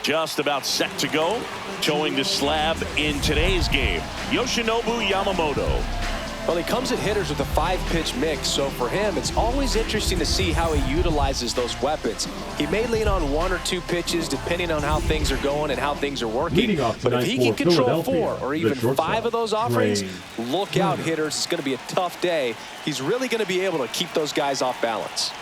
Just about set to go. Towing the slab in today's game, Yoshinobu Yamamoto. Well, he comes at hitters with a 5-pitch mix, so for him, it's always interesting to see how he utilizes those weapons. He may lean on 1 or 2 pitches depending on how things are going and how things are working. But if he can control 4 or even 5 of those offerings, look out, hitters. It's going to be a tough day. He's really going to be able to keep those guys off balance.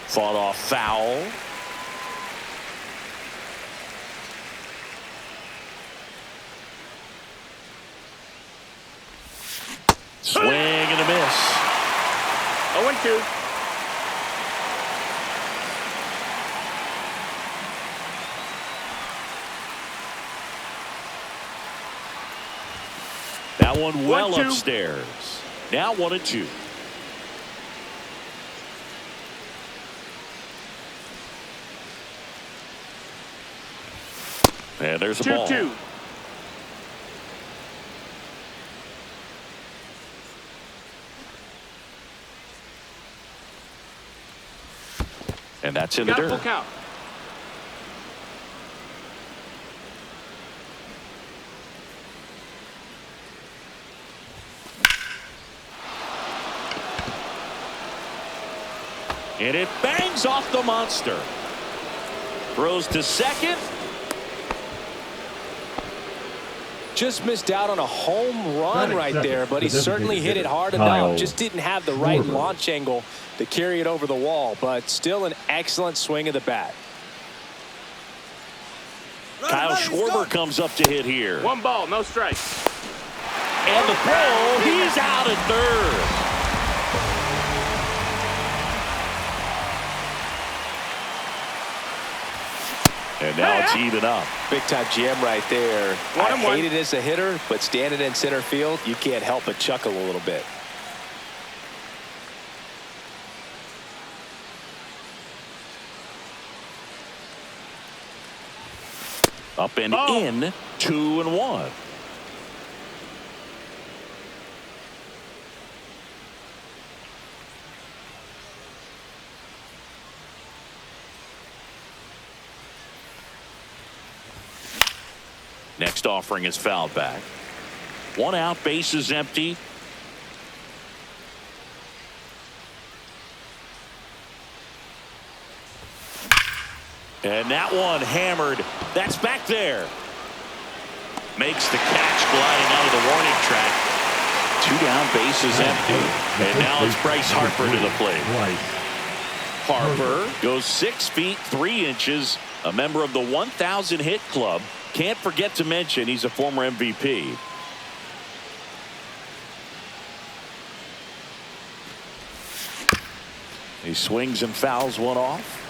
Fought off foul. Swing and a miss. 0-2. That one well 1-2. upstairs. Now 1-2. And there's a ball. 2-2. And that's in the Got a dirt. full count. And it bangs off the monster. Throws to second. Just missed out on a home run right there, but he certainly hit it hard enough. Just didn't have the right launch angle to carry it over the wall, but still an excellent swing of the bat. Kyle Schwarber comes up to hit here. 1 ball, no strikes. And the throw, he's out at third. And now it's even up. Big time jam right there. I 1-1. hate it as a hitter, but standing in center field, you can't help but chuckle a little bit. Up and in, 2-1. Next offering is fouled back. 1 out, bases empty. And that one hammered. That's back there. Makes the catch gliding out of the warning track. 2 down, bases empty. And now it's Bryce Harper to the plate. Harper goes 6 feet 3 inches, a member of the 1,000 hit club. Can't forget to mention he's a former MVP. He swings and fouls one off.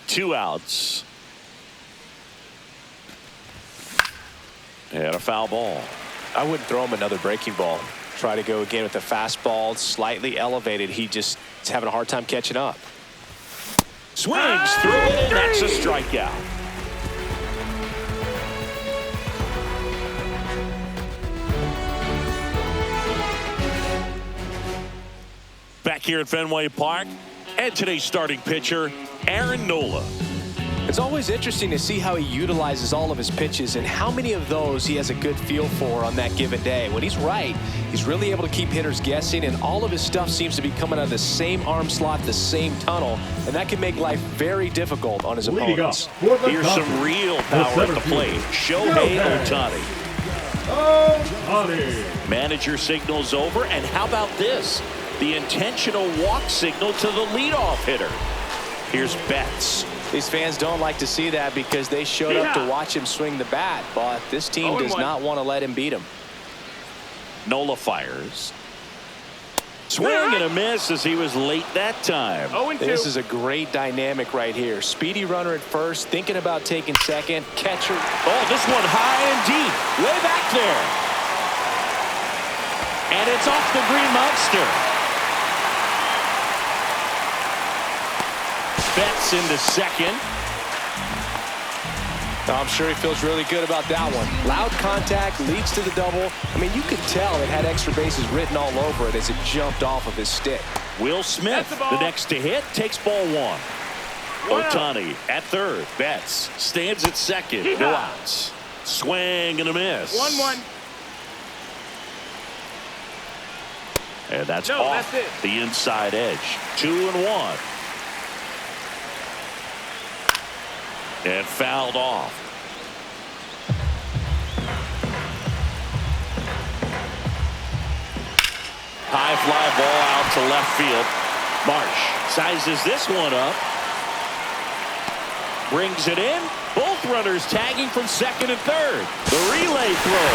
Two outs. And a foul ball. I wouldn't throw him another breaking ball. Try to go again with the fastball, slightly elevated. He just is having a hard time catching up. Swings through it, and that's a strikeout. Back here at Fenway Park, and today's starting pitcher, Aaron Nola. It's always interesting to see how he utilizes all of his pitches and how many of those he has a good feel for on that given day. When he's right, he's really able to keep hitters guessing, and all of his stuff seems to be coming out of the same arm slot, the same tunnel, and that can make life very difficult on his opponents. Here's some real power at the plate. Shohei Ohtani. Manager signals over, and how about this? The intentional walk signal to the leadoff hitter. Here's Betts. These fans don't like to see that because they showed up to watch him swing the bat, but this team does not want to let him beat him. Nola fires. Swing and a miss as he was late that time. 0-2. This is a great dynamic right here. Speedy runner at first, thinking about taking second. Catcher. Oh, this one high and deep. Way back there. And it's off the Green Monster. Betts into second. I'm sure he feels really good about that one. Loud contact leads to the double. I mean, you could tell it had extra bases written all over it as it jumped off of his stick. Will Smith, the next to hit, takes ball one. Ohtani at third. Betts stands at second. No outs. Swing and a miss. 1-1. And that's off the inside edge. 2-1. And fouled off. High fly ball out to left field. Marsh sizes this one up. Brings it in. Both runners tagging from second and third. The relay throw.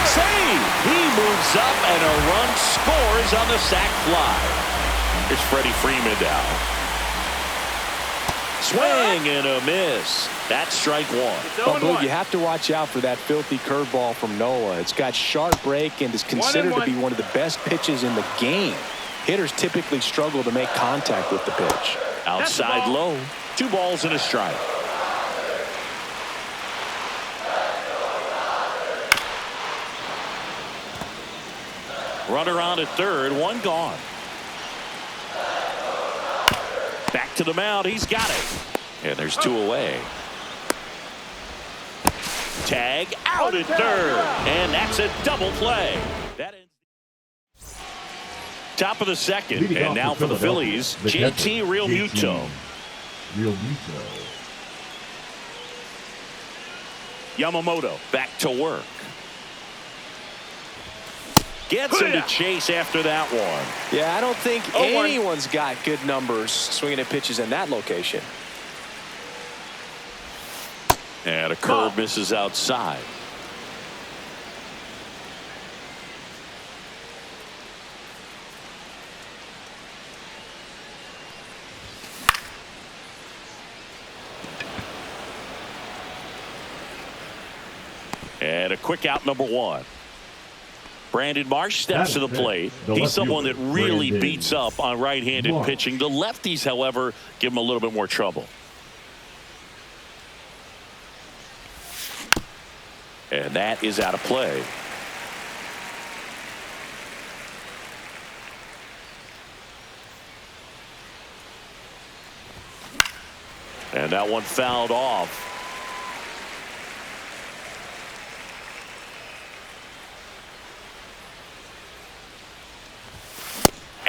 Save. He moves up and a run scores on the sac fly. Here's Freddie Freeman now. Swing and a miss. That's strike one. Oh, Blue, you have to watch out for that filthy curveball from Noah. It's got sharp break and is considered to be one of the best pitches in the game. Hitters typically struggle to make contact with the pitch. Outside low. 2 balls and a strike. Runner on at third, 1 gone. Back to the mound, he's got it. And there's 2 away. Tag out at third, and that's a double play. That ends. Top of the second, Leading and now for the Phillies, JT Realmuto. Yamamoto back to work. Gets him to chase after that one. Yeah, I don't think anyone's got good numbers swinging at pitches in that location. And a curve misses outside. And a quick out, number 1. Brandon Marsh steps to the plate. He's someone that really beats up on right-handed pitching. The lefties, however, give him a little bit more trouble. And that is out of play. And that one fouled off.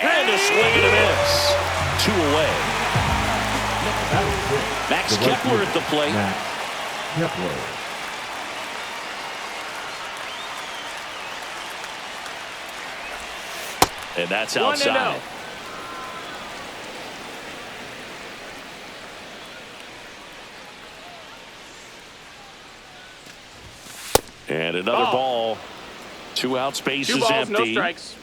And a swing and a miss. 2 away. Max Kepler at the plate. Kepler. And that's outside. And another ball. 2 outs, base is empty. No strikes.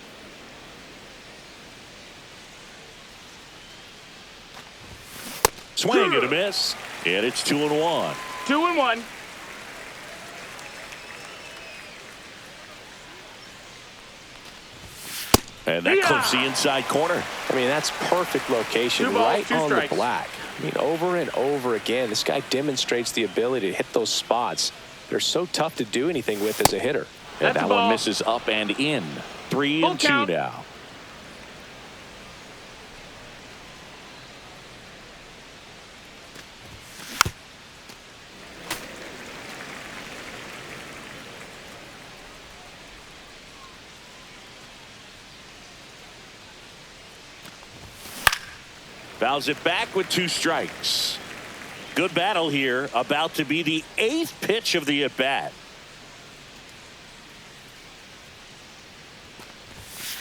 Swing and a miss. And it's 2-1. 2-1. And that clips the inside corner. I mean, that's perfect location, 2 balls, right 2 on strikes. the black. I mean, over and over again, this guy demonstrates the ability to hit those spots. They're so tough to do anything with as a hitter. And that one misses up and in. 3-2 now. Fouls it back with 2 strikes. Good battle here. About to be the 8th pitch of the at-bat.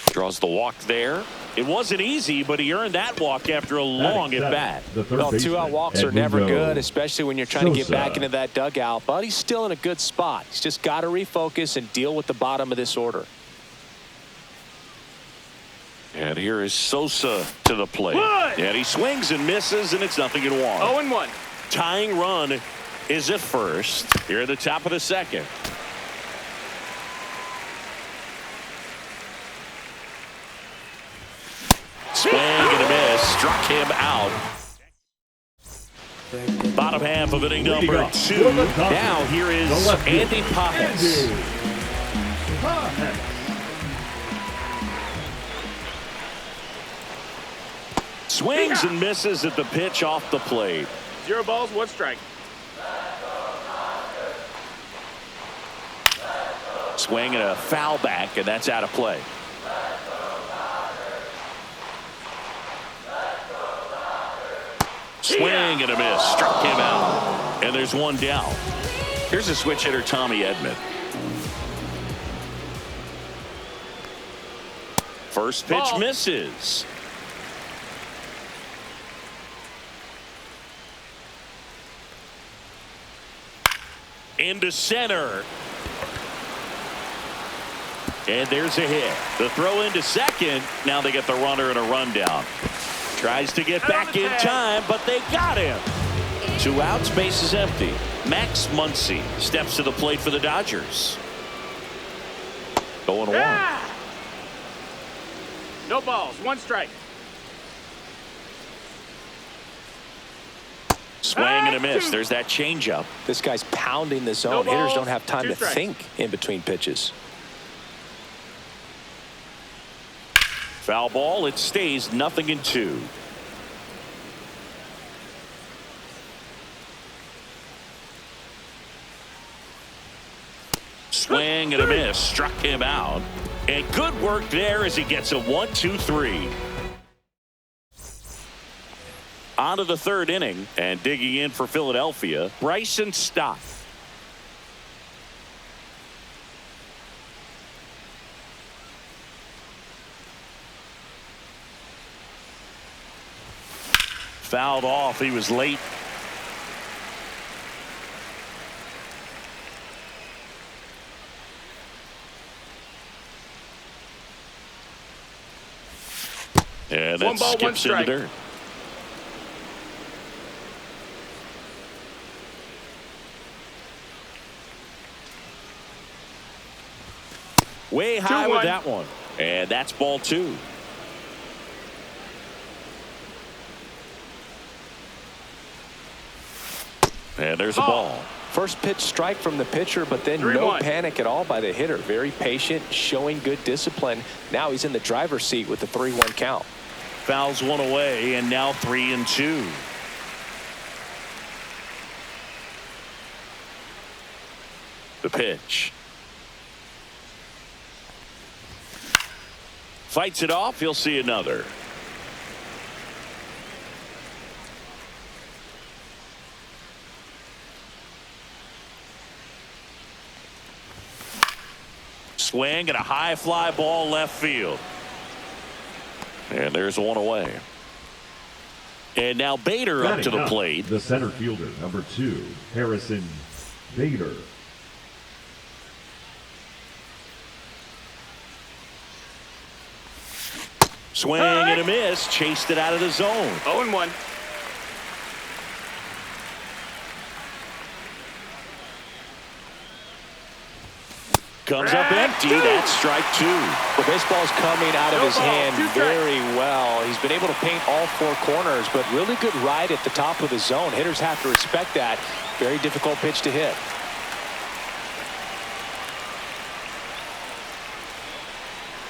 Draws the walk there. It wasn't easy, but he earned that walk after a long at-bat. Well, 2-out walks are never good, especially when you're trying to get back into that dugout. But he's still in a good spot. He's just got to refocus and deal with the bottom of this order. And here is Sosa to the plate. And he swings and misses, and it's 0-1. 0-1. Tying run is at first. Here at the top of the second. Swing and a miss. Struck him out. Bottom half of inning Leading number off 2. for the Dodgers, Now here is the left fielder, Andy Pages. Andy Pages. Swings and misses at the pitch off the plate. 0 balls, 1 strike. Swing and a foul back, and that's out of play. Swing and a miss. Struck him out. And there's one down. Here's a switch hitter, Tommy Edman. First pitch Ball. misses. Into center. And there's a hit. The throw into second. Now they get the runner and a rundown. Tries to get back in time, but they got him. 2 outs, base is empty. Max Muncy steps to the plate for the Dodgers. 0-1. Ah! No balls, 1 strike. Swing and a miss. There's that changeup. This guy's pounding the zone. No Hitters balls, don't have time 2 to strikes. think in between pitches. Foul ball. It stays 0-2. Swing and a miss. Struck him out. And good work there as he gets a 1-2-3. On to the 3rd inning, and digging in for Philadelphia, Bryson Stott. Fouled off. He was late. And that 1 ball, 1 skips in the strike. dirt. Way high with 2-1. that one. And that's ball 2. And there's a ball. First pitch strike from the pitcher, but then 3-1. no panic at all by the hitter. Very patient, showing good discipline. Now he's in the driver's seat with the 3-1 count. Fouls one away, and now 3-2. The pitch. Fights it off. He'll see another. Swing and a high fly ball left field. And there's one away. And now Bader up to Batting the up, plate. The center fielder, number 2, Harrison Bader. Swing and a miss. Chased it out of the zone. 0-1. Comes up empty. That's strike 2. The baseball's coming out of No his ball, hand 2 strikes. very well. He's been able to paint all 4 corners, but really good ride at the top of the zone. Hitters have to respect that. Very difficult pitch to hit.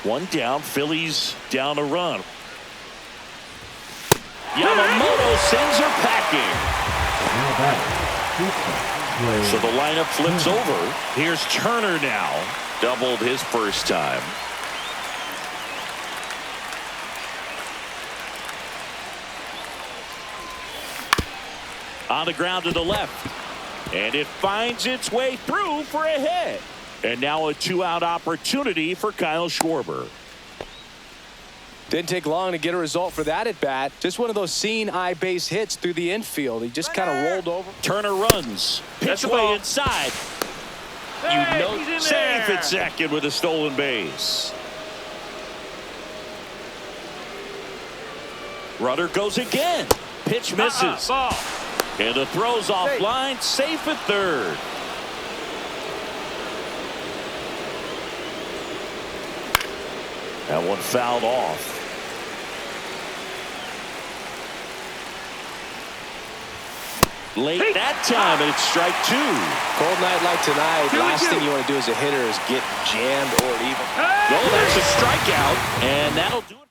One down. Phillies down a run. Yamamoto sends her packing. Now batting, So the lineup flips over. Here's Turner now. Doubled his first time. On the ground to the left. And it finds its way through for a hit. And now a 2-out opportunity for Kyle Schwarber. Didn't take long to get a result for that at bat. Just one of those seeing eye base hits through the infield. He just kind of rolled over. Turner runs. That's Pitch a way ball. inside. Hey, You know, he's in safe there. at second with a stolen base. Runner goes again. Pitch misses. Ball. And the throw's offline. Safe at third. That one fouled off. late that time, and it's strike two. Cold night like tonight, 2-2. last thing you want to do as a hitter is get jammed or even. No, that's a strikeout, and that'll do it.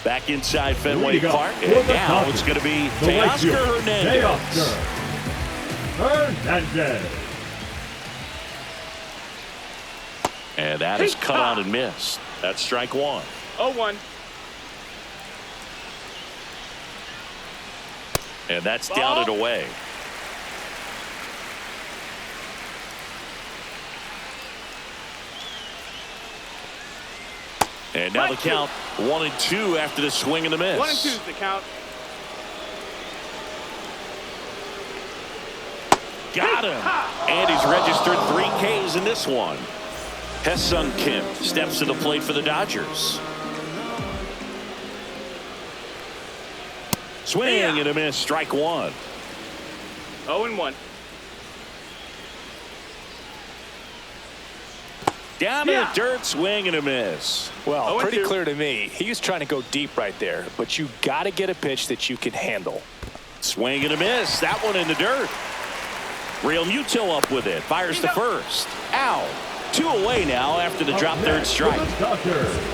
Back inside Fenway Leading Park, off and for the now Dodgers, it's going to be the right Teoscar fielder, Hernandez. Teoscar Hernandez. And that is cut out and missed. That's strike one. 0-1. And that's down and away. And now the count 1-2 after the swing and the miss. 1-2 is the count. Got him. And he's registered 3 Ks in this one. Hesung Kim steps to the plate for the Dodgers. Swing and a miss, strike one. 0-1. Down in the dirt, swing and a miss. Well, 0-2. pretty clear to me. He was trying to go deep right there, but you got to get a pitch that you can handle. Swing and a miss. That one in the dirt. Real Muto up with it. Fires to first. Out. 2 away now after the drop third strike.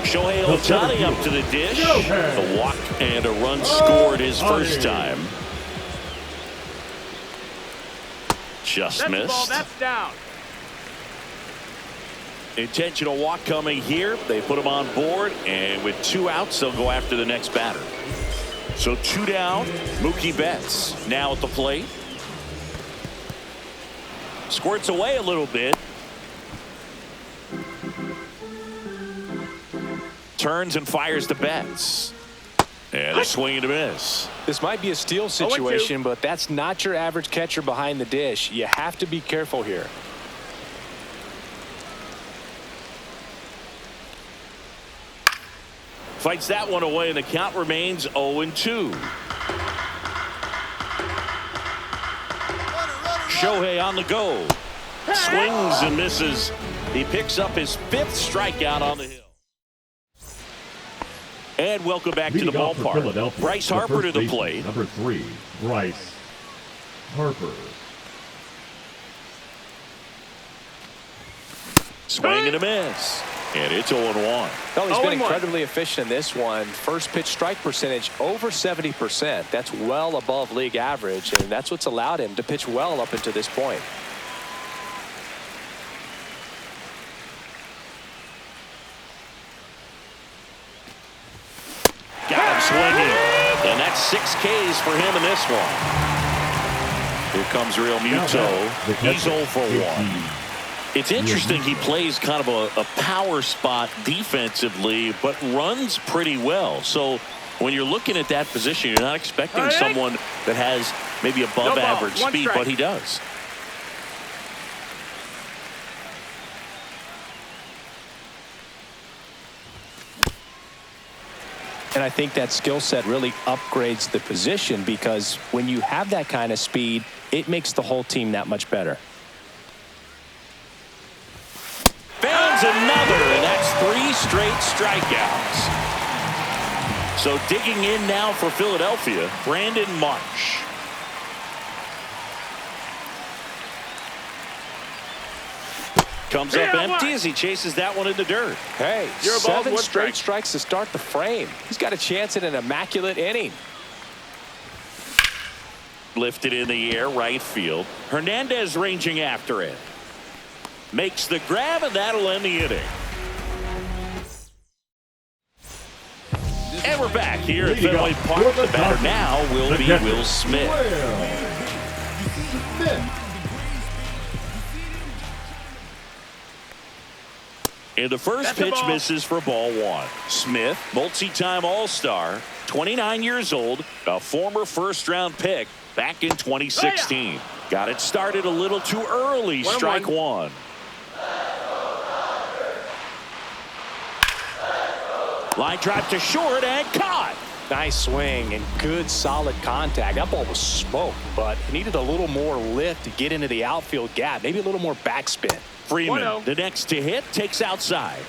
Shohei Ohtani up to the dish. A walk and a run scored his first time. Just That's the ball. missed. That's down. Intentional walk coming here. They put him on board, and with 2 outs, they'll go after the next batter. So 2 down. Mookie Betts now at the plate. Squirts away a little bit. Turns and fires to Betts. And a swing and a miss. This might be a steal situation, but that's not your average catcher behind the dish. You have to be careful here. Fights that one away, and the count remains 0-2. Shohei on the go. Swings and misses. He picks up his 5th strikeout on the hill. And welcome back to the Leading off for ballpark. Philadelphia, Bryce the Harper first to the baseman, plate. Number 3, Bryce Harper. Swing and a miss. And it's 0-1. Well, he's 0-1. been incredibly efficient in this one. First pitch strike percentage over 70%. That's well above league average, and that's what's allowed him to pitch well up until this point. Got him swinging. And that's 6 Ks for him in this one. Here comes Real Muto. He's 0 for 1. It's interesting he plays kind of a power spot defensively, but runs pretty well. So when you're looking at that position, you're not expecting someone that has maybe above average speed, but he does. And I think that skill set really upgrades the position, because when you have that kind of speed, it makes the whole team that much better. Founds another, and that's 3 straight strikeouts. So digging in now for Philadelphia, Brandon Marsh. Comes up empty as he chases that one in the dirt. Hey, You're above 7 1 straight strike. strikes to start the frame. He's got a chance at an immaculate inning. Lifted in the air, right field. Hernandez ranging after it. Makes the grab, and that'll end the inning. And we're back here at Fenway Park. The batter now will be Will Smith. And the first pitch misses for ball 1. Smith, multi-time All-Star, 29 years old, a former first-round pick back in 2016. Got it started a little too early. Strike 1. Line drive to short and caught. Nice swing and good solid contact. That ball was smoked, but it needed a little more lift to get into the outfield gap. Maybe a little more backspin. Freeman, 1-0. the next to hit, takes outside.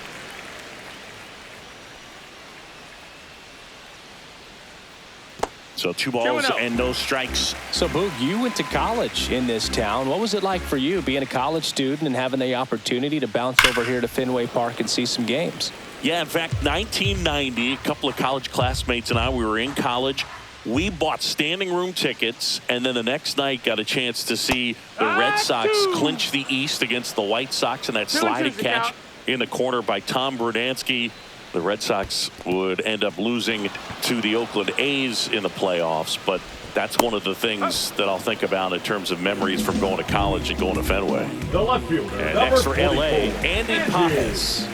So 2 balls 2-0. and no strikes. So, Boog, you went to college in this town. What was it like for you being a college student and having the opportunity to bounce over here to Fenway Park and see some games? Yeah, in fact, 1990, a couple of college classmates and I, we were in college. We bought standing room tickets, and then the next night got a chance to see the Red Sox clinch the East against the White Sox in that sliding catch in the corner by Tom Brudansky. The Red Sox would end up losing to the Oakland A's in the playoffs, but that's one of the things that I'll think about in terms of memories from going to college and going to Fenway. The left fielder, And number next for 44, LA, Andy Pages.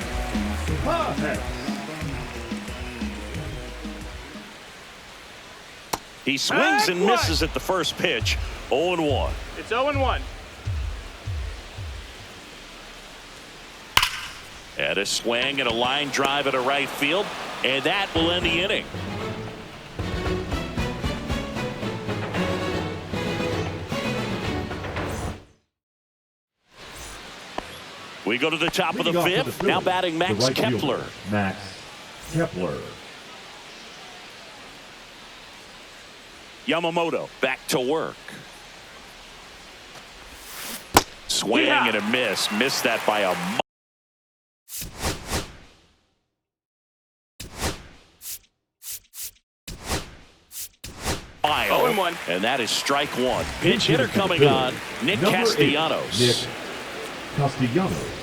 Pages. He swings and misses at the first pitch. 0-1. It's 0-1. And a swing and a line drive at a right field, and that will end the inning. We go to the top of the Leading off to fifth. the Now field, batting the Max right fielder, Kepler. Max Kepler. Yamamoto back to work. Swing and a miss. Missed that by a mile. 0-1. And that is strike one. Pinch hitter Into the coming field, on. Nick number 8, Castellanos. Nick Castellanos.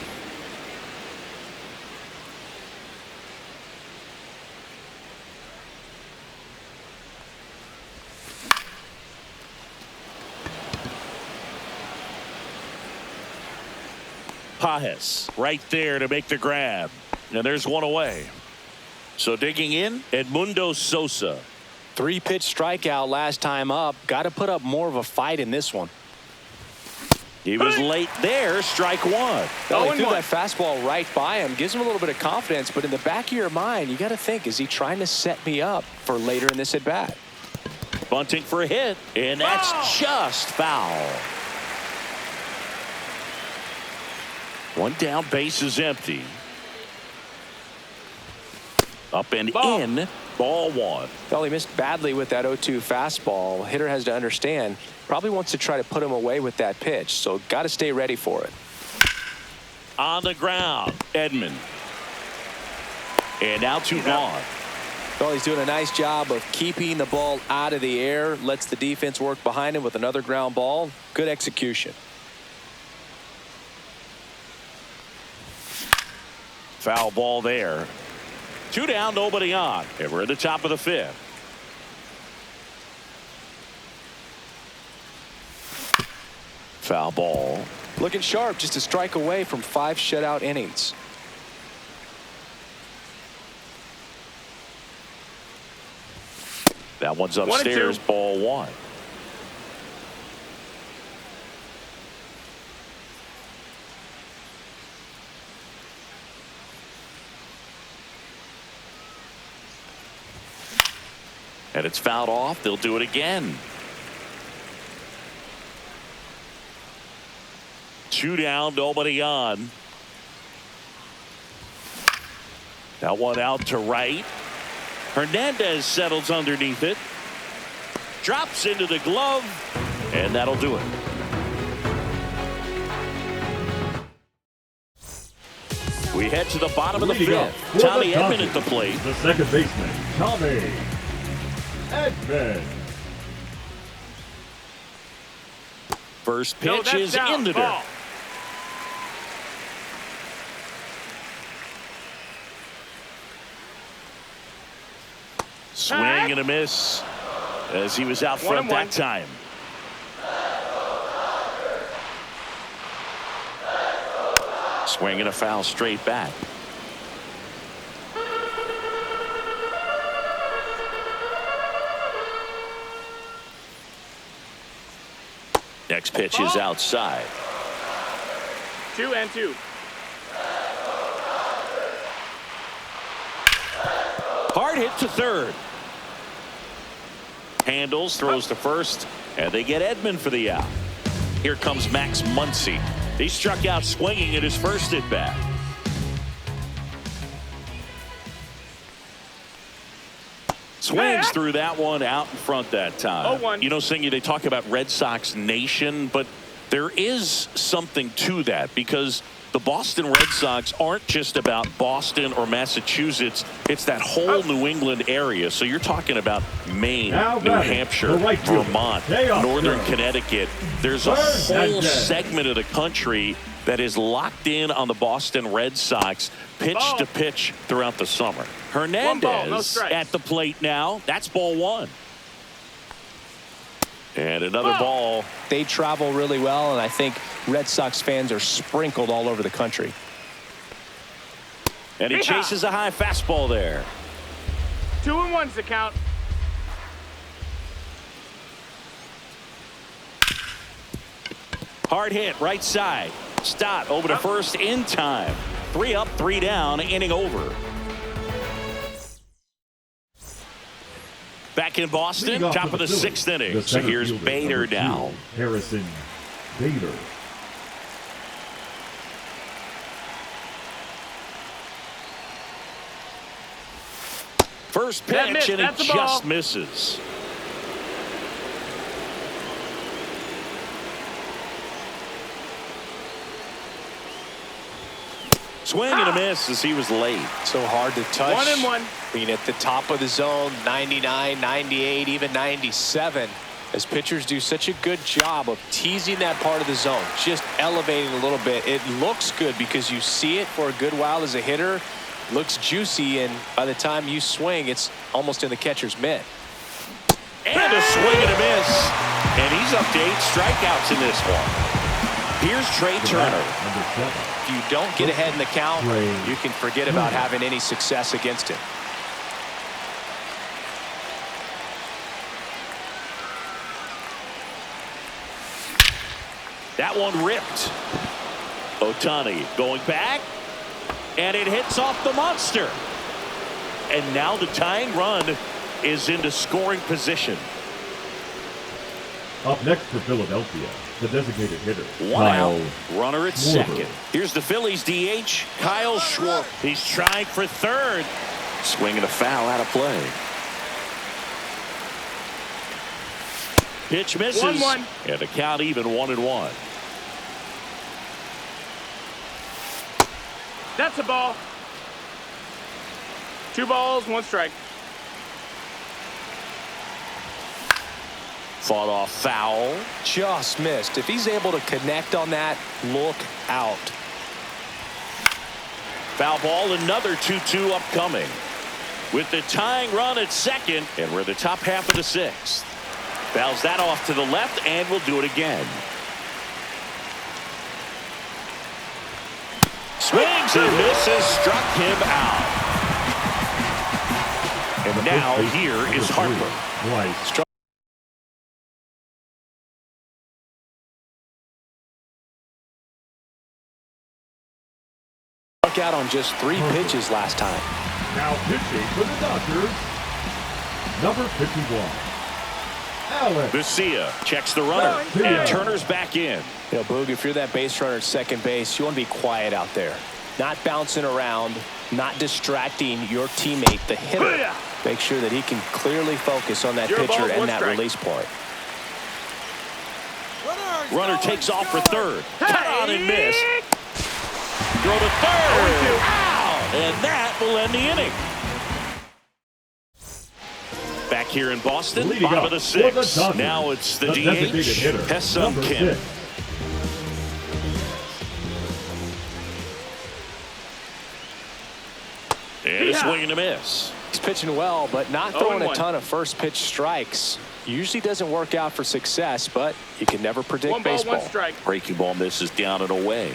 Pages right there to make the grab. And there's one away. So digging in, Edmundo Sosa. 3-pitch strikeout last time up. Got to put up more of a fight in this one. He was late there. Strike one. Well, he threw that fastball right by him. Gives him a little bit of confidence, but in the back of your mind, you got to think, is he trying to set me up for later in this at-bat? Bunting for a hit, and that's just foul. One down, base is empty. Up and in, ball one. Well, he missed badly with that 0-2 fastball. Hitter has to understand, probably wants to try to put him away with that pitch, so got to stay ready for it. On the ground, Edman. And now 2 gone. Well, he's doing a nice job of keeping the ball out of the air, lets the defense work behind him with another ground ball. Good execution. Foul ball there. 2 down, nobody on. And we're at the top of the fifth. Foul ball. Looking sharp, just a strike away from 5 shutout innings. That one's upstairs, 1-2. ball one. And it's fouled off. They'll do it again. 2 down, nobody on. That one out to right. Hernandez settles underneath it. Drops into the glove. And that'll do it. We head to the bottom of the Leading off fifth. for Tommy the Edman at the Dodgers, plate. The second baseman, Tommy Edman. First No, pitch that's is down. in the dirt. Ball. Swing and a miss as he was out front 1-1. that time. Swing and a foul straight back. Next pitch is outside. 2-2. Hard hit to third. Handles, throws to first, and they get Edman for the out. Here comes Max Muncy. He struck out swinging at his first at bat. Swings through that one out in front that time. 0-1. You know, Singy, they talk about Red Sox Nation, but there is something to that because the Boston Red Sox aren't just about Boston or Massachusetts. It's that whole New England area. So you're talking about Maine, New Hampshire, Vermont, Northern Connecticut. There's a whole segment of the country that is locked in on the Boston Red Sox pitch to pitch throughout the summer. Hernandez at the plate now. That's ball one. And another ball. They travel really well, and I think Red Sox fans are sprinkled all over the country. And he chases a high fastball there. 2-1's the count. Hard hit, right side. Stott over to first in time. 3 up, 3 down, inning over. Back in Boston, top of the 6th inning. So here's Bader now. Harrison Bader. First pitch, and it just misses. Swing and a miss as he was late. So hard to touch. 1-1. Being at the top of the zone, 99, 98, even 97. As pitchers do such a good job of teasing that part of the zone, just elevating a little bit. It looks good because you see it for a good while as a hitter. Looks juicy, and by the time you swing, it's almost in the catcher's mitt. And a swing and a miss. And he's up to 8 strikeouts in this one. Here's Trey Turner. If you don't get ahead in the count, you can forget about having any success against him. That one ripped. Ohtani going back, and it hits off the monster. And now the tying run is into scoring position. Up next for Philadelphia, the designated hitter, One out, runner at second. Here's the Phillies DH, Kyle Schwarber. He's trying for third. Swinging a foul out of play. Pitch misses. 1-1. And the count even 1-1. That's a ball. 2 balls, 1 strike. Fought off foul. Just missed. If he's able to connect on that, look out. Foul ball, another 2-2 upcoming. With the tying run at second, and we're the top half of the 6th. Fouls that off to the left, and we'll do it again. Swings and misses, struck him out. And now here is Harper. Struck out on just 3 pitches last time. Now pitching for the Dodgers, number 51. Vesia checks the runner, and Turner's back in. You know, Boog, if you're that base runner at second base, you want to be quiet out there. Not bouncing around, not distracting your teammate, the hitter. Make sure that he can clearly focus on that pitcher and that release point. Runner takes off for third. Cut on and miss. Throw to third. Out! And that will end the inning. Back here in Boston, bottom of the 6th. Now it's the DH, Ha-Seong Kim. And a swing and a miss. He's pitching well, but not throwing a ton of first pitch strikes. Usually doesn't work out for success, but you can never predict 1 ball, baseball. 1 strike. Breaking ball misses down and away.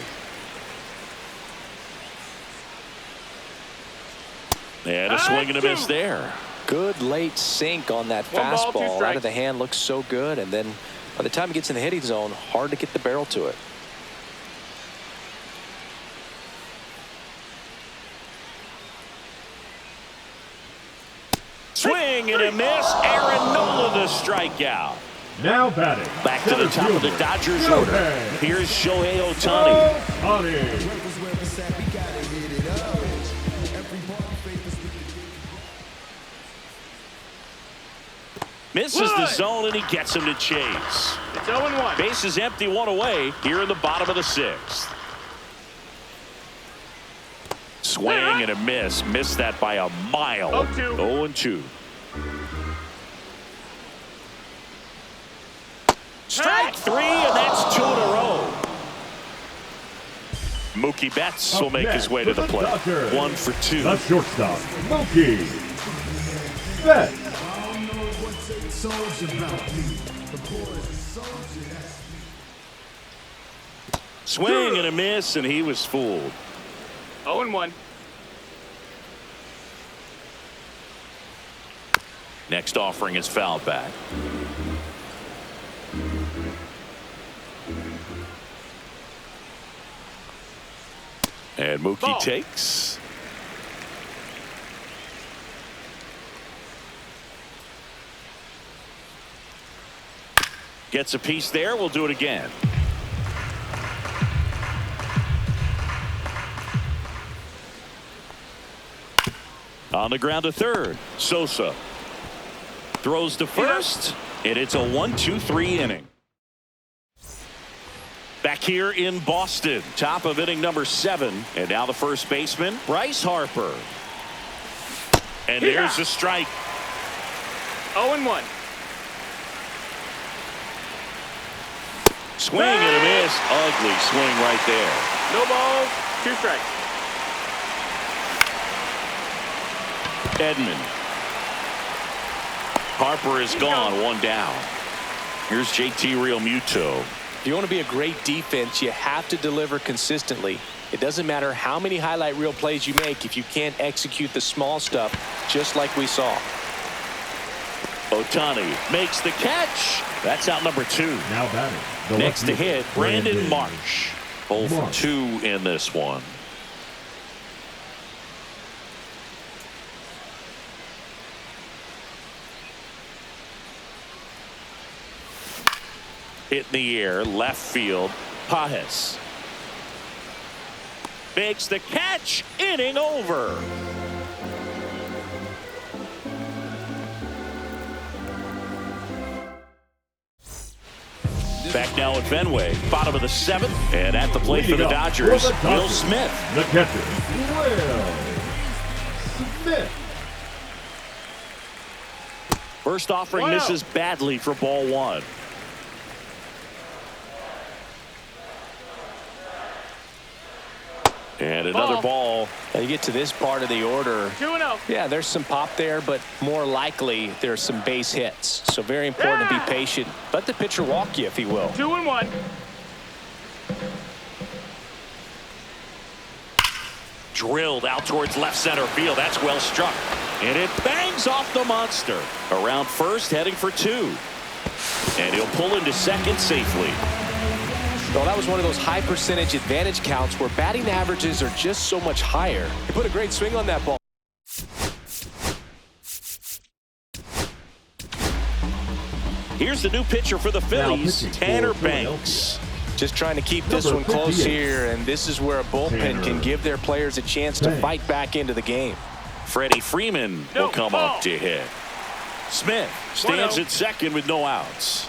And a swing and a miss there. Good late sink on that 1 ball, 2 fastball. strikes. Out of the hand looks so good, and then by the time it gets in the hitting zone, hard to get the barrel to it. Swing and a miss. Aaron Nola the strikeout. Now batting. Back to the top of the Dodgers order. Here's Shohei Ohtani. Misses the zone, and he gets him to chase. It's 0-1. Base is empty, one away here in the bottom of the sixth. Swing and a miss. Missed that by a mile. 0-2. 0-2. Strike three, and that's 2 in a row. Mookie Betts will make his way to the plate. 1 for 2. The shortstop, Mookie Betts. Swing and a miss, and he was fooled. 0-1. Next offering is fouled back. And Mookie Ball. takes. Gets a piece there. We'll do it again. On the ground to third. Sosa throws to first, and it's a 1-2-3 inning. Back here in Boston, top of inning number 7, and now the first baseman, Bryce Harper. And there's a strike. 0-1. Swing and a miss. Ugly swing right there. No balls, 2 strikes. Edman. Harper is gone, 1 down. Here's JT Realmuto. If you want to be a great defense, you have to deliver consistently. It doesn't matter how many highlight reel plays you make if you can't execute the small stuff, just like we saw. Ohtani makes the catch. That's out number 2. Now batting. The Next to left hit, fielder, Brandon Marsh. 0 for Marsh. 2 in this one. Hit in the air, left field, Pajes. Makes the catch, inning over. Back now at Fenway, bottom of the 7th, and at the plate for the Leading up Dodgers, for the Will Dodgers, Smith. The catcher, Will Smith. First offering Wow. misses badly for ball 1. And another ball. Now you get to this part of the order. 2-0. Yeah, there's some pop there, but more likely there's some base hits. So very important to be patient. Let the pitcher walk you if he will. 2-1. Drilled out towards left center field. That's well struck. And it bangs off the monster. Around first, heading for 2. And he'll pull into second safely. Well, that was one of those high percentage advantage counts where batting averages are just so much higher. He put a great swing on that ball. Here's the new pitcher for the Phillies, pitching Tanner for Banks. Just trying to keep this Number one close 58. here, and this is where a bullpen Tanner can give their players a chance to Banks. fight back into the game. Freddie Freeman will come ball. up to hit. Smith stands 1-0. at second with no outs.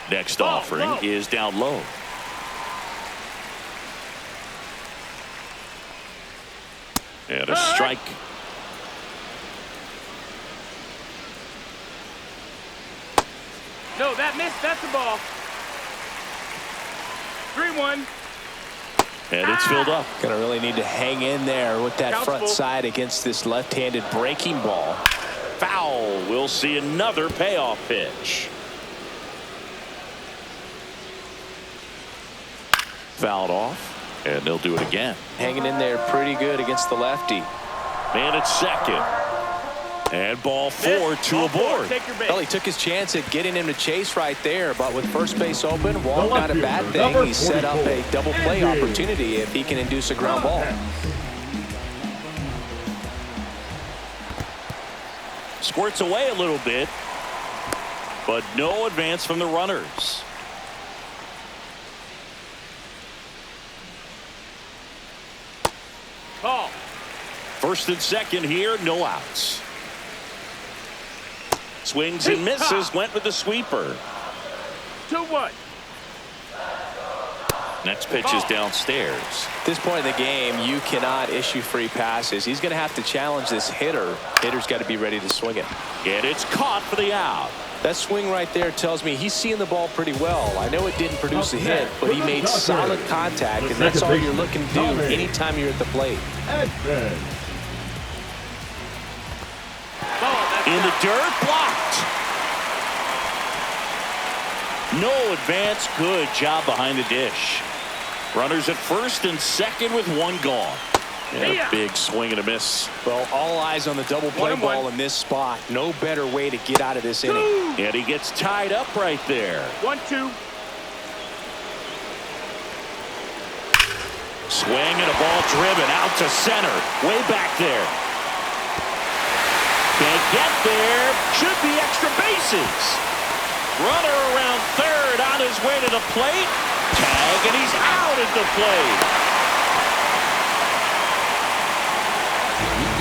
Next Ball, offering low. is down low. And a strike. No, that missed. That's the ball. 3-1. And it's filled up. Gonna really need to hang in there with that Count's front full. side against this left-handed breaking ball. Foul. We'll see another payoff pitch. Fouled off, and they'll do it again. Hanging in there pretty good against the lefty. Man at second. And ball 4, 2 Ball 4. aboard. Take your base. Well, he took his chance at getting him to chase right there, but with first base open, walk The not a left bad fielder, thing. number He set up a 44, double play Andy. opportunity if he can induce a ground ball. Squirts away a little bit, but no advance from the runners. Ball. First and second here, no outs. Swings and misses, went with the sweeper. 2-1. Next pitch is downstairs. At this point in the game, you cannot issue free passes. He's going to have to challenge this hitter. Hitter's got to be ready to swing it. And it's caught for the out. That swing right there tells me he's seeing the ball pretty well. I know it didn't produce a hit, but he made solid contact, and that's all you're looking to do anytime you're at the plate. In the dirt, blocked. No advance. Good job behind the dish. Runners at first and second with one gone. And a big swing and a miss. Well, all eyes on the double play ball in this spot. No better way to get out of this inning. And he gets tied up right there. 1-2. Swing and a ball driven out to center. Way back there. Can't get there. Should be extra bases. Runner around third on his way to the plate. Tag, and he's out at the plate.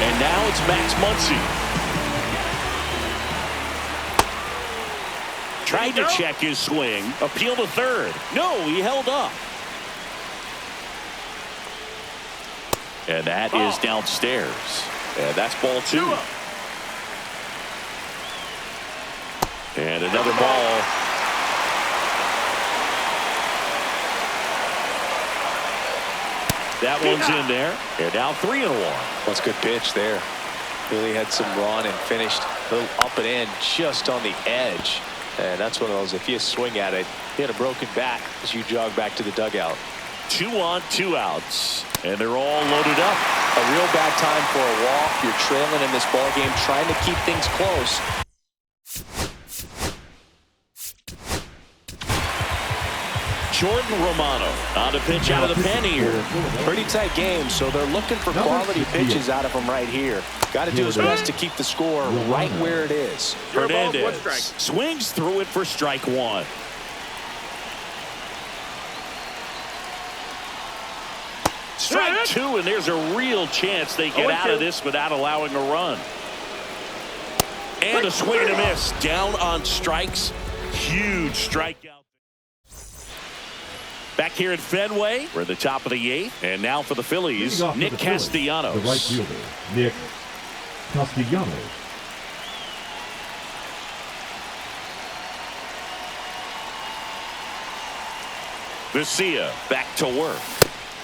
And now it's Max Muncy. Tried to check his swing. Appeal to third. No, he held up. And that is downstairs. And that's ball 2. And another ball. That one's in there. They're now 3-1. That's a good pitch there. Really had some run and finished a little up and in just on the edge. And that's one of those, if you swing at it, you hit a broken bat as you jog back to the dugout. 2 on, 2 outs. And they're all loaded up. A real bad time for a walk. You're trailing in this ball game, trying to keep things close. Jordan Romano on a pitch out of the pen here. Pretty tight game, so they're looking for quality pitches out of him right here. Got to do his best to keep the score right where it is. Hernandez swings through it for strike 1. Strike 2, and there's a real chance they get out of this without allowing a run. And a swing and a miss. Down on strikes. Huge strikeout. Back here at Fenway, we're at the top of the 8th. And now for the Phillies, Nick Castellanos. The right fielder, Nick Castellanos. Vesia back to work.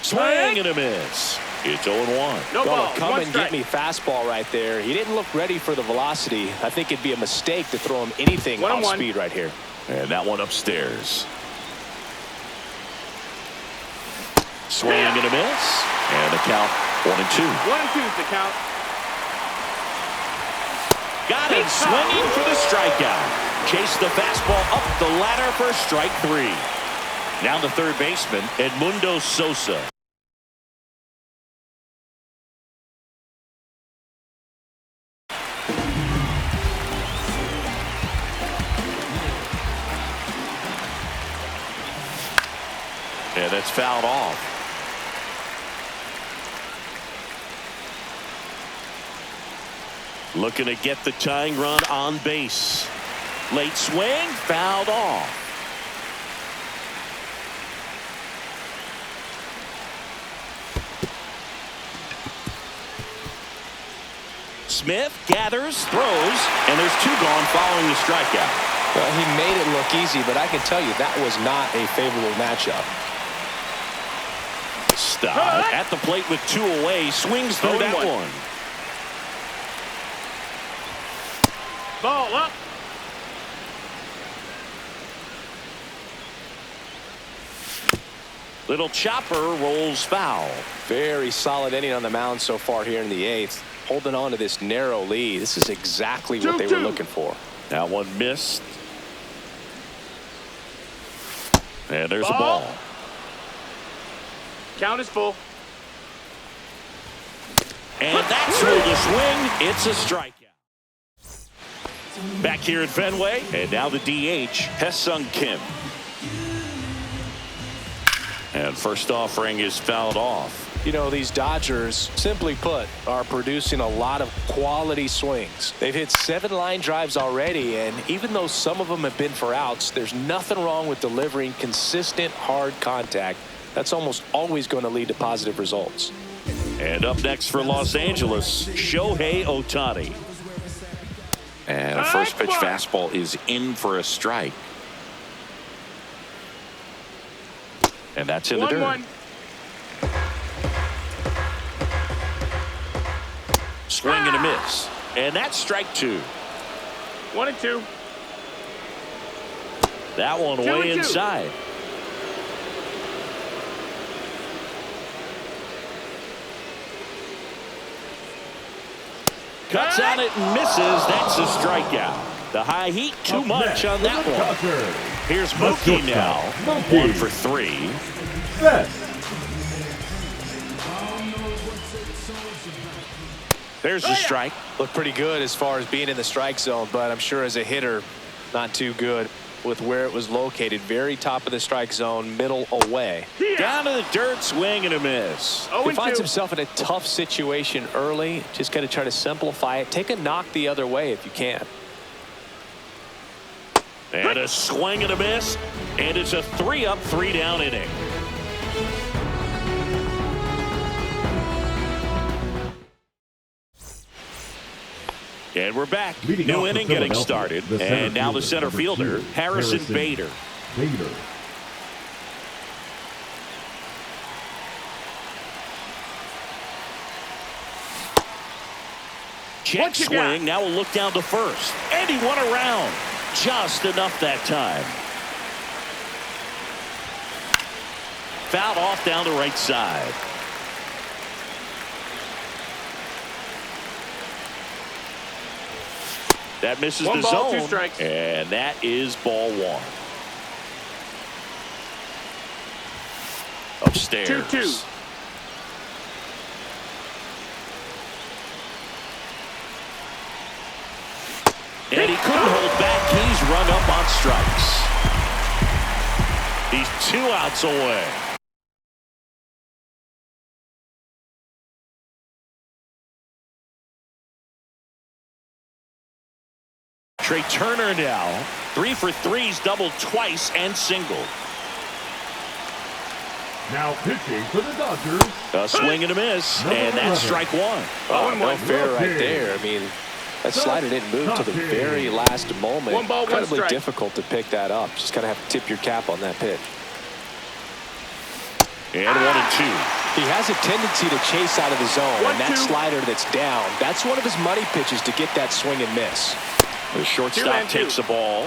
Swing and a miss. It's 0-1. No ball. Come and get me fastball right there. He didn't look ready for the velocity. I think it'd be a mistake to throw him anything off speed right here. And that one upstairs. Swing and a miss. And the count 1-2. 1-2 is the count. Got him swinging for the strikeout. Chase the fastball up the ladder for strike 3. Now the third baseman, Edmundo Sosa. And that's fouled off. Looking to get the tying run on base. Late swing, fouled off. Smith gathers, throws, and there's 2 gone following the strikeout. Well, he made it look easy, but I can tell you that was not a favorable matchup. Stop at the plate with 2 away, swings through that one. Ball up. Little chopper rolls foul. Very solid inning on the mound so far here in the 8th. Holding on to this narrow lead. This is exactly what they were looking for. That one missed. And there's a ball. Count is full. And that's through the swing. It's a strikeout. Back here at Fenway, and now the DH, Hae-Sung Kim. And first offering is fouled off. You know, these Dodgers, simply put, are producing a lot of quality swings. They've hit 7 line drives already, and even though some of them have been for outs, there's nothing wrong with delivering consistent, hard contact. That's almost always going to lead to positive results. And up next for Los Angeles, Shohei Ohtani. And a first pitch fastball is in for a strike. And that's in the dirt. 1-1. Swing and a miss. And that's strike 2. 1-2. That one way 2-2. inside. Cuts on it and misses. That's a strikeout. The high heat too much on that one. Here's Mookie now. 1 for 3. There's the strike. Looked pretty good as far as being in the strike zone, but I'm sure as a hitter, not too good with where it was located. Very top of the strike zone, middle away. Down to the dirt, swing and a miss. He finds himself in a tough situation early. Just got to try to simplify it. Take a knock the other way if you can. And a swing and a miss. And it's a 3-up, 3-down inning. And we're back. New inning getting started. And now the center fielder, Harrison Bader. Check swing. Now we'll look down to first. And he went around. Just enough that time. Fouled off down the right side. That misses the zone. 2 strikes. And that is ball 1. Upstairs. 2-2. And he couldn't hold back. He's rung up on strikes. He's 2 outs away. Trey Turner now 3 for 3's doubled twice and singled. Now pitching for the Dodgers. A swing and a miss, and that's strike 1. No fair right there. I mean, that slider didn't move to the very last moment. 1 ball, 1 Incredibly strike. difficult to pick that up. Just kind of have to tip your cap on that pitch. And 1 and 2. He has a tendency to chase out of the zone, and that 1-2. slider that's down, that's one of his money pitches to get that swing and miss. The shortstop 2 takes the ball.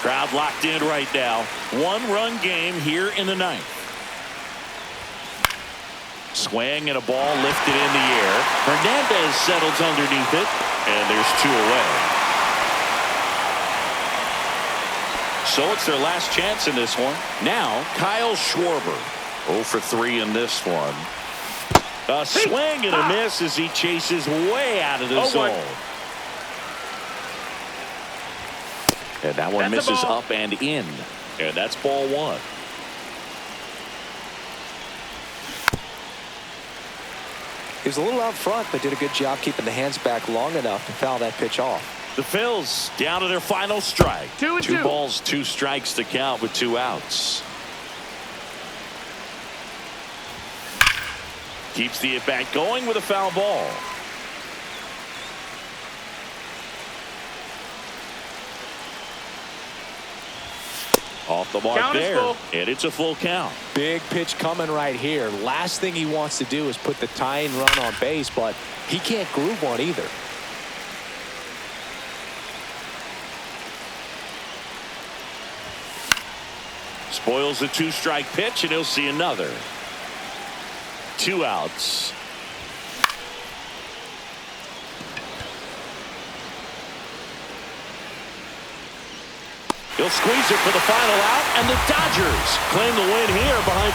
Crowd locked in right now. 1-run game here in the 9th. Swing and a ball lifted in the air. Hernandez settles underneath it, and there's 2 away. So it's their last chance in this one. Now Kyle Schwarber. 0 for 3 in this one. A swing and a miss as he chases way out of the zone. And that one misses up and in. And that's ball 1. He was a little out front, but did a good job keeping the hands back long enough to foul that pitch off. The Phils down to their final strike. 2 and 2. 2 balls, 2 strikes to count with 2 outs. Keeps the at-bat going with a foul ball. Off the mark Count is there, full. and it's a full count. Big pitch coming right here. Last thing he wants to do is put the tying run on base, but he can't groove one either. Spoils the 2-strike pitch, and he'll see another. 2 outs. He'll squeeze it for the final out, and the Dodgers claim the win here behind some